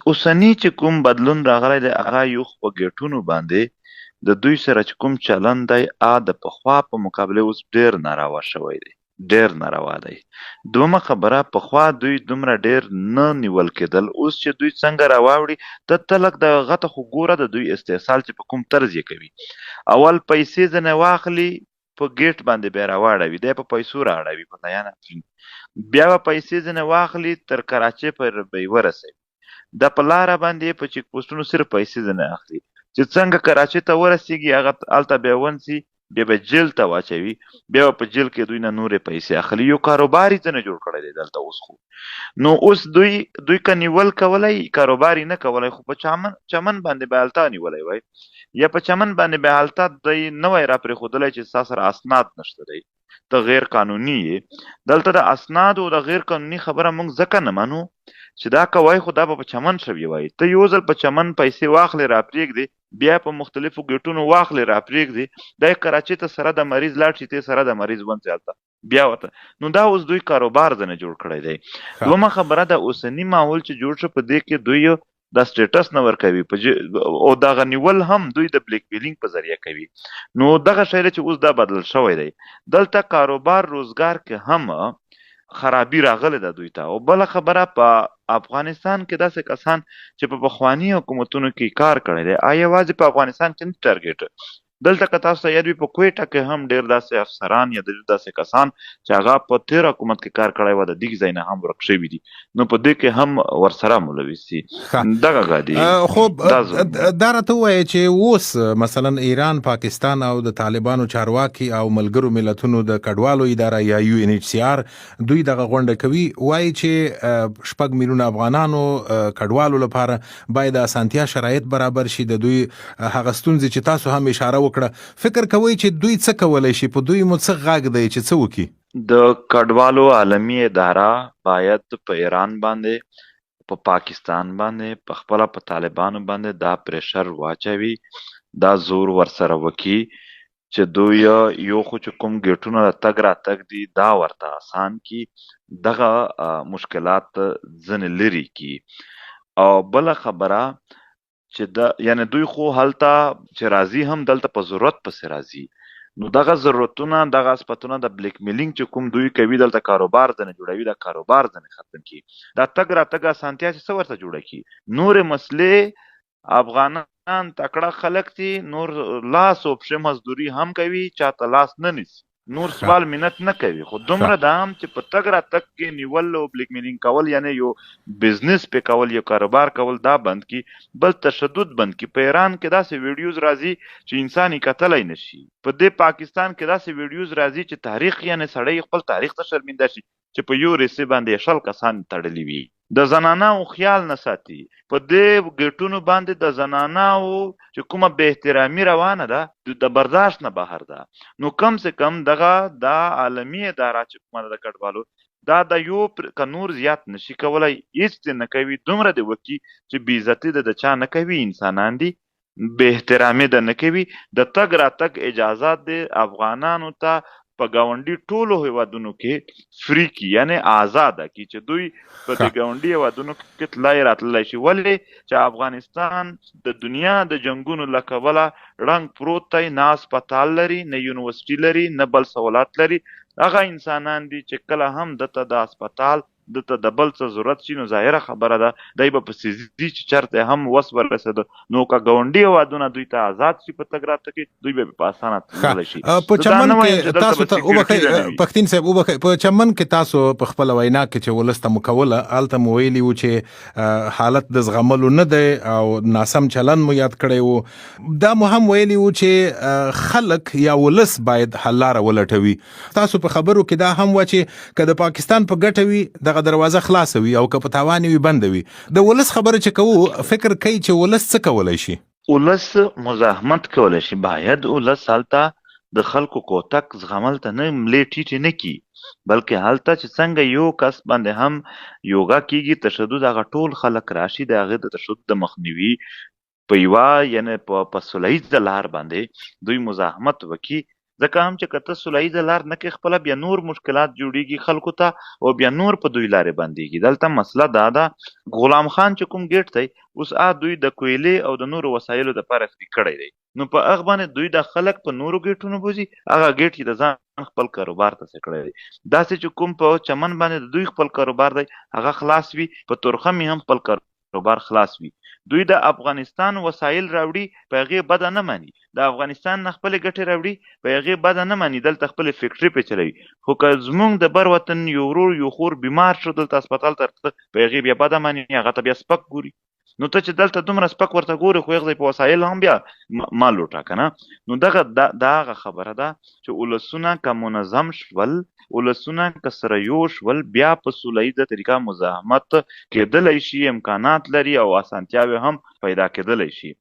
اوسنی چې کوم بدلون راغلی دی هغه یو خو په ګېټونو باندې د دوی سره چې کوم چلند دی د پخوا په مقابله اوس ډېر ناروا شوی دی، ډېر ناروا دی. دومره خبره پخوا دوی دومره ډېر نه نیول کېدل، اوس چې دوی څنګه راواوړي ته لږ د هغه ته خو ګوره د دوی استحصال چې په کوم طرز یې کوي. اول پیسې ځنې واخلي په ګېټ باندې بیا راواړوي، دی په پیسو رااړوي په بیان افرین، بیا به پیسې ځنې واخلي تر کراچۍ پورې به یې ورسوي. د په لاره باندې په چیک پوسټونو صرف پیسې ځنې اخلي چې څنګه کراچۍ ته ورسېږي هغه هلته بیا ونسي، بیا به جیل ته واچوي، بیا به په جیل کې دوی نه نورې پیسې اخلي. یو کاروبار یې ځنې جوړ کړی دی دلته اوس. خو نو اوس دوی که نیول کولی کاروبار یې نه کولی، خو په چمن باندې به هلته نیولی وای یا په چمن باندې به هلته دی نه وای را پرېښودلی چې ستا سره اسناد نشته دی، ته غیر قانوني یې. دلته د اسنادو د غیر قانوني خبره موږ ځکه نه منو چې دا کوای خو دا به په چمن شوي وای. ته یو ځل په چمن پیسې واخلې را پرېږدې، بیا په مختلفو ګېټونو واخلې را پرېږدې، دا یې کراچۍ ته سره د مریض لاړ شي، ته سره د مریض ونځې هلته بیا ورته. نو دا اوس دوی کاروبار ځنې جوړ کړی دی. دومره خبره د اوسني ماحول چې جوړ شو په دې کې دوی دا سټیټس نه ورکوي او دغه نیول هم دوی د بلیک میلینګ په ذریعه کوي. نو دغه شی چې اوس دا بدل شوی دی، دلته کاروبار روزګار کې هم خرابي راغلی ده دوی ته. او بله خبره په افغانستان کې داسې کسان چې په پخواني حکومتونو کې کار کړی دی، یوازې په افغانستان کې نه ټارګېټ، دلته که تاسو ته یاد وي په کویټه کې هم ډېر داسې افسران یا ډېر داسې کسان چې هغه په تېر حکومت کې کار کړی و د دې ځای نه هم ورک شوي دي. نو په دې کې هم ورسره ملوث دي. دغه غادي خو دا راته ووایه چې اوس مثلا ایران، پاکستان او د طالبانو چارواکي او ملګرو ملتونو د کډوالو اداره یا UNHCR دوی دغه غونډه کوي، وایي چې 6 میلیونه افغانانو کډوالو لپاره باید اسانتیا شرایط برابر شي. د دوی هغه ستونزې چې تاسو هم اشاره وکړه، فکر کوئ چې دوی څه کولی شي؟ په دوی مو څه غږ دی چې څه وکړي؟ د کډوالو عالمي اداره باید په ایران باندې، په پاکستان باندې، په خپله په طالبانو باندې دا پریشر واچوي، دا زور ورسره وکړي چې دوی یو خو چې کوم ګېټونه د تګ راتګ دي دا ورته اسان کړي، دغه مشکلات ځنې لرې کړي. او بله خبره چې یعنی دوی خو هلته چې راځي هم دلته په ضرورت پسې راځي، نو دغه ضرورتونه دغه صفتونه د بلیک میلینګ چې کوم دوی کوي دلته کاروبار ځنې جوړوي، دا کاروبار ځنې ختم کړي، دا تګ راتګ اسانتیا چې څه ورته جوړه کړي. نورې مسلې افغانان تکړه خلک دي، نور لاس او پښې مزدوري هم کوي، چاته لاس نه نیسي، نور سوال منت نه کوي. خو دومره دا هم چې په تګ راتګ کې نیول او بلیک میلینګ کول یعنی یو بزنس په کول، یو کاروبار کول، دا بند کی. بل تشدد بند کی. په ایران کې داسې ویډیوز راځي چې انسان یې کتلی نشي، په دې پاکستان کې داسې ویډیوز راځي چې تاریخ یعنی سړی خپل تاریخ ته شرمنده شي چې په یو ریسې باندې 100 کسان تړلي وي. د زنانو خیال نه ساتي، په دې ګېټونو باندې د زنانو چې کومه بې احترامي روانه ده د برداشت نه بهر ده. نو کم سے کم دغه دا عالمي اداره چې کومه د کډوالو دا د یو که نور زیات نشي کولی، هېڅ نه کوي، دومره د وکي چې بې عزتي د چا نه کوي، انسانان دي، بې احترامي د نه کوي. د تګ راتګ اجازات د افغانانو ته په ګاونډي ټولو هیوادونو کې فری کی، یعنی آزاده کی، چې دوی په دې ګاونډي هیوادونو کې تلای راتللی شي. ولې چې افغانستان د دنیا د جنګونو له کبله ړنګ پروت دی، نه هسپتال لري، نه یونیورسټي لري، نه بل سہولات لري. هغه انسانان دي چې کله هم دته د هسپتال دته د بل څه ضرورت شي، نو ظاهره خبره ده دی به پسې ځي چې چېرته هم وس ورسېده. نو که ګاونډي هېوادونه دوی ته آزاد شي په تګ راتګ کې، دوی به په اسانه تللی شي. په چمن کې تاسو ته وبخئ پښتین صاحب، وبخئ، په چمن کې تاسو په خپله وینا کې چې ولس ته مو کوله، هلته مو ویلي وو چې حالت د زغملو نه دی او ناسم چلن مو یاد کړی وو. دا مو هم ویلي وو چې خلک یا ولس باید حل لاره ولټوي. تاسو په خبرو کې دا هم وه چې که د پاکستان په ګټه وي دغه دروازه خلاصه وي او که په تاوان وي بنده وي. د ولس خبره چې کوو، فکر کوي چې ولس څه کولی شي؟ ولس مزاحمت کولی شي. باید ولس هلته د خلکو کوتک زغمل ته نه ملې ټیټې نه کړي، بلکې هلته چې څنګه یو کس باندې هم یوګا کېږي تشدد، هغه ټول خلک راشي د هغې د تشدد د مخنیوي په یوه یعنې په سوله ییزه لار باندې دوی مزاحمت وکړي. ځکه هم چې که ته سوله ییزه لار نه کوې خپله، بیا نور مشکلات جوړېږي خلکو ته او بیا نور په دوی لارې بندېږي. دلته مسله دا ده، غلام خان چې کوم ګیټ دی اوس دوی د کویلې او د نورو وسایلو دپاره فري کړی دی، نو په هغه باندې دوی د خلک په نورو ګیټونو بوځي، هغه ګیټ چې د ځان خپل کاروبار ته څه کړی دی. داسې چې کوم په چمن باندې د دوی خپل کاروبار دی هغه خلاص وي، په تورخم هم خپل کاروبار خلاص وي. دوی د افغانستان وسایل راوړي په هغې بده نه ماني، د افغانستان نه خپلې ګټې راوړي په هغې بده نه ماني، دلته خپلې فکټري پرې چلوي. خو که زمونږ د بر وطن یو ورور یو خور بیمار شو دلته هسپتال ته راتله، په هغې بیا بده ماني، هغه ته بیا سپک ګوري. نو ته چې دلته دومره سپک ورته ګورې خو هغه ځای په وسایل هم بیا ما لوټه که نه. نو دغه دا هغه خبره ده چې ولسونه که منظم شول، ولسونه که سره یو شول، بیا په سوله ییزه طریقه مزاحمت کېدلی شي، امکانات لري او اسانتیاوې هم پیدا کېدلی شي.